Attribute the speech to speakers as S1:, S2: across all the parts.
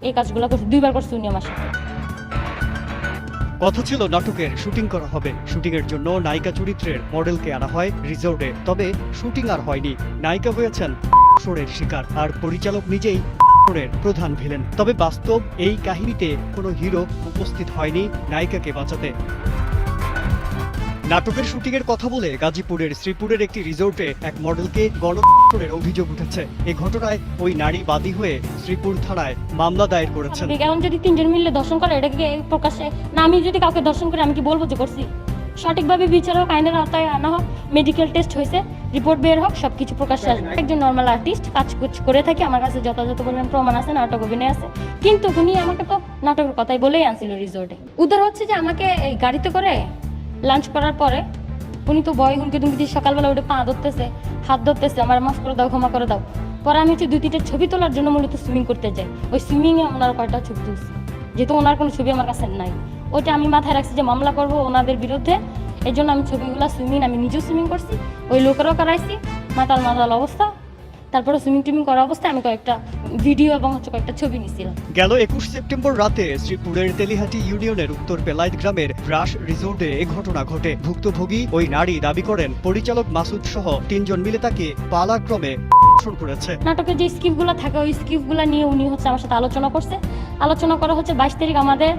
S1: এই কাজগুলো করছে, 2বার করছে উনি আমার সাথে।
S2: কথা ছিল নাটকের শুটিং করা হবে। শুটিং এর জন্য নায়িকা চরিত্রের মডেলকে আনা হয় রিসোর্টে। তবে শুটিং আর হয়নি। নায়িকা হয়েছেন শোরের শিকার, আর পরিচালক নিজেই শোরের প্রধান ভিলেন। তবে বাস্তব এই কাহিনীতে কোনো হিরো উপস্থিত হয়নি নায়িকাকে বাঁচাতে। নাটকের শুটিং এর কথা বলে গাজীপুরের শ্রীপুরের একটি রিসোর্টে এক মডেলকে গণধর্ষণের অভিযোগ উঠেছে। এই ঘটনায় ওই নারী বাদী হয়ে শ্রীপুর থানায় মামলা দায়ের করেছেন।
S1: এখন যদি 3 জন মিলে দর্শন করে, এটাকে প্রকাশ্যে না, আমি যদি কাউকে দর্শন করে আমি কি বলবো যে করছি? সঠিকভাবে বিচার হোক, আইনের আওতায় আনা হোক, মেডিকেল টেস্ট হয়েছে, রিপোর্ট বের হোক, সবকিছু প্রকাশ্যে আসবে। একজন নর্মাল আর্টিস্ট কাজ করে থাকি, আমার কাছে যথাযথ পরিমাণ প্রমাণ আছে, নাটক অভিনয় আছে। কিন্তু উনি আমাকে তো নাটকের কথাই বলেই আনছিল রিসোর্টে। উদ্ধার হচ্ছে যে আমাকে এই গাড়িতে করে লাঞ্চ করার পরে উনি তো ভয় হুমকি টুমকি দিয়ে সকালবেলা উঠে পা ধরতেছে, হাত ধরতেছে, আমার মাফ করে দাও, ক্ষমা করে দাও। পরে আমি হচ্ছে 2-3টা ছবি তোলার জন্য মূলত সুইমিং করতে যাই। ওই সুইমিংয়ে ওনার কয়টা ছবি তুলছি, যেহেতু ওনার কোনো ছবি আমার কাছে নাই। ওইটা আমি মাথায় রাখছি যে মামলা করবো ওনাদের বিরুদ্ধে। এই জন্য আমি ছবিগুলো সুইমিং, আমি নিজেও সুইমিং করছি, ওই লোকেরও করাইছি, মাতাল অবস্থা। তারপরে সুইমিং করা অবস্থায় আমি কয়েকটা ভিডিও এবং কয়েকটা ছবি নিয়েছিলাম।
S2: গেল 21 সেপ্টেম্বর রাতে শ্রীপুরের তেলিহাটি ইউনিয়নের উত্তর বেলাইত গ্রামের রাস রিসোর্টে এ ঘটনা ঘটে। ভুক্তভোগী ওই নারী দাবি করেন পরিচালক মাসুদ সহ 3 জন মিলে তাকে পালাক্রমে ধর্ষণ করেছে।
S1: নাটকের যে স্ক্রিপ্টগুলো থাকে ওই স্ক্রিপ্টগুলো নিয়ে উনি হচ্ছে আমার সাথে আলোচনা করছে। আলোচনা করা হচ্ছে 22 তারিখ আমাদের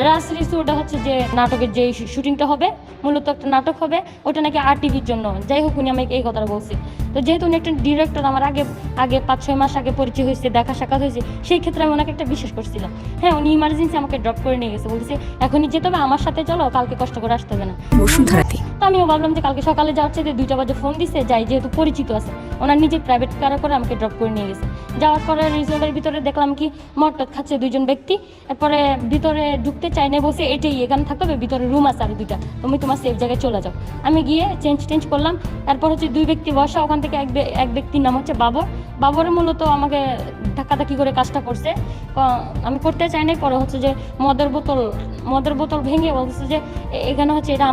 S1: রাস রিসোর্টে হচ্ছে যে নাটকের যে শুটিংটা হবে, মূলত একটা নাটক হবে, ওটা নাকি RTVর জন্য। যাই হোক, উনি আমাকে এই কথাটা বলছে। তো যেহেতু উনি একটা ডিরেক্টর, আমার আগে 5-6 মাস আগে পরিচয় হয়েছে, দেখা সাক্ষাৎ হয়েছে, সেই ক্ষেত্রে আমি ওনাকে একটা বিশ্বাস করছিলাম। হ্যাঁ, উনি ইমার্জেন্সি আমাকে ড্রপ করে নিয়ে গেছে, বলছে এখনই যেতে হবে, আমার সাথে চলো, কালকে কষ্ট করে আসতে হবে না। তো আমিও ভাবলাম যে কালকে সকালে যাওয়ার চাইতে 2টা বাজে ফোন দিছে, যাই, যেহেতু পরিচিত আছে। ওনার নিজের প্রাইভেট কারে করে আমাকে ড্রপ করে নিয়ে গেছে। যাওয়ার পরে রিসোর্টের ভিতরে দেখলাম কি মদটদ খাচ্ছে 2 জন ব্যক্তি। এরপরে ভিতরে ঢুকতে চাই না, বসে এটাই এখানে থাকতে হবে, ভিতরে রুম আছে আর 2টা, তুমি তোমার সেফ জায়গায় চলে যাও। আমি গিয়ে চেঞ্জ করলাম। এরপর হচ্ছে 2 ব্যক্তি বসা, ওখান থেকে এক ব্যক্তির নাম হচ্ছে বাবর মূলত আমাকে ধাক্কাধাক্কি করে কাজটা করছে। আমি করতে চাই না। পরে হচ্ছে যে মদের বোতল ভেঙে বলছে যে এখানে হচ্ছে এটা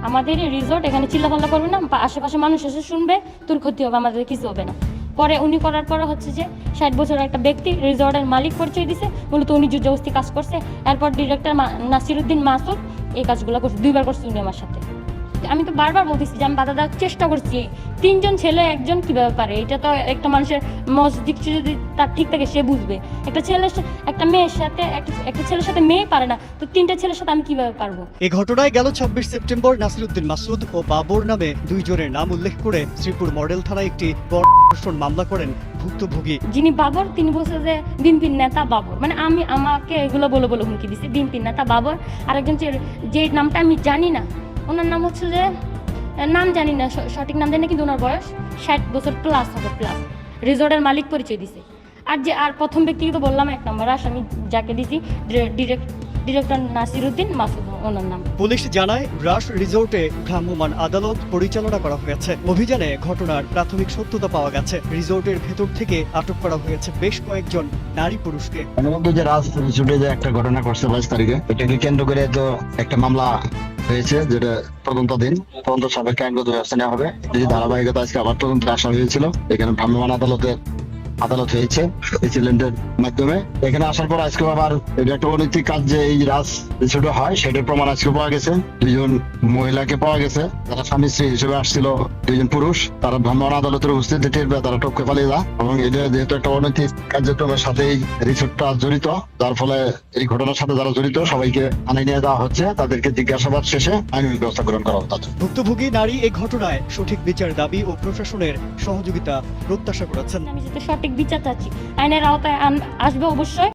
S1: আমাদেরই রিসোর্ট, এখানে চিল্লাপাল্লা করবে না, আশেপাশে মানুষ এসে শুনবে, তোর ক্ষতি হবে, আমাদের কিছু হবে না। পরে উনি করার পরে হচ্ছে যে 60 বছরের একটা ব্যক্তি রিসোর্টের মালিক পরিচয় দিছে, মূলত উনি জবরদস্তি কাজ করছে। এরপর ডিরেক্টর নাসিরুদ্দিন মাসুদ এই কাজগুলো করছে, 2বার করছে উনি আমার সাথে। আমি তো বারবার বলতেছি যে আমি বাধা দেওয়ার চেষ্টা করছি। 3 জন ছেলে একজন কিভাবে পারে? এটা তো একটা মানুষের মস্তিষ্ক যদি তার ঠিক থাকে সে বুঝবে। একটা ছেলের সাথে মেয়ে পারে না, তো 3টা ছেলের সাথে আমি কিভাবে পারবো?
S2: এই ঘটনায় গেল 26 সেপ্টেম্বর নাসিরুদ্দিন মাসুদ ও বাবর নামে 2 জনের নাম উল্লেখ করে শ্রীপুর মডেল থানায় একটি ধর্ষণ মামলা করেন ভুক্তভোগী।
S1: যিনি বাবর, তিনি বলছে যে বিএনপির নেতা বাবর, মানে আমাকে এগুলো বলে হুমকি দিচ্ছে, বিএনপির নেতা বাবর। আরেকজন যে নামটা আমি জানি না, ওনার নাম হচ্ছে যে নাম জানি না, সঠিক নাম জানি না, কিন্তু ওনার বয়স 60 বছর প্লাস হবে, প্লাস রিসোর্টের মালিক পরিচয় দিছে। আর প্রথম ব্যক্তিকে তো বললাম 1 নম্বর আসামি যাকে দিছি, ডিরেক্টর নাসিরুদ্দিন মাসুদ ওনার নাম।
S2: পুলিশ জানায় রাস রিসোর্টে ভ্রাম্যমাণ আদালত পরিচালনা করা হয়েছে। অভিযানে ঘটনার প্রাথমিক সত্যতা পাওয়া গেছে। রিসোর্টের ভেতর থেকে আটক করা হয়েছে বেশ কয়েকজন নারী পুরুষকে।
S3: যে রাস রিসোর্টে যে একটা ঘটনা ঘটছে 22 তারিখে, এটাকে কেন্দ্র করে তো একটা মামলা হয়েছে, যেটা তদন্ত সাপেক্ষে আইনগত ব্যবস্থা নেওয়া হবে। যদি ধারাবাহিকতা আজকে আবার তদন্ত আসা হয়েছিল, এখানে ভ্রাম্যমাণ আদালত হয়েছে এক্সিলেন্টের মাধ্যমে। এখানে আসার পর আজকে আবার এটা একটা অনৈতিক কাজ যে এই রাস রিসোর্টে হয়, সেটার প্রমাণ আজকে পাওয়া গেছে। 2 জন মহিলাকে পাওয়া গেছে, যারা স্বামী স্ত্রী হিসেবে আসছিল, 2 জন পুরুষ। তারা ভ্রাম্যমাণ আদালতের উপস্থিতি টের পেয়ে তারা টপকে পালিয়ে যায়, এবং এটা যেহেতু একটা অনৈতিক কার্যক্রমের সাথে এই রিসোর্টটা জড়িত, যার ফলে এই ঘটনার সাথে যারা জড়িত সবাইকে আনাই নিয়ে দেওয়া হচ্ছে। তাদেরকে জিজ্ঞাসাবাদ শেষে আইনি ব্যবস্থা গ্রহণ করা হচ্ছে।
S2: ভুক্তভোগী নারী এই ঘটনায় সঠিক বিচার দাবি ও প্রশাসনের সহযোগিতা প্রত্যাশা করেছেন।
S1: আমি যেটা সঠিক বিচার চাচ্ছি, আইনের আওতায় আসবে অবশ্যই।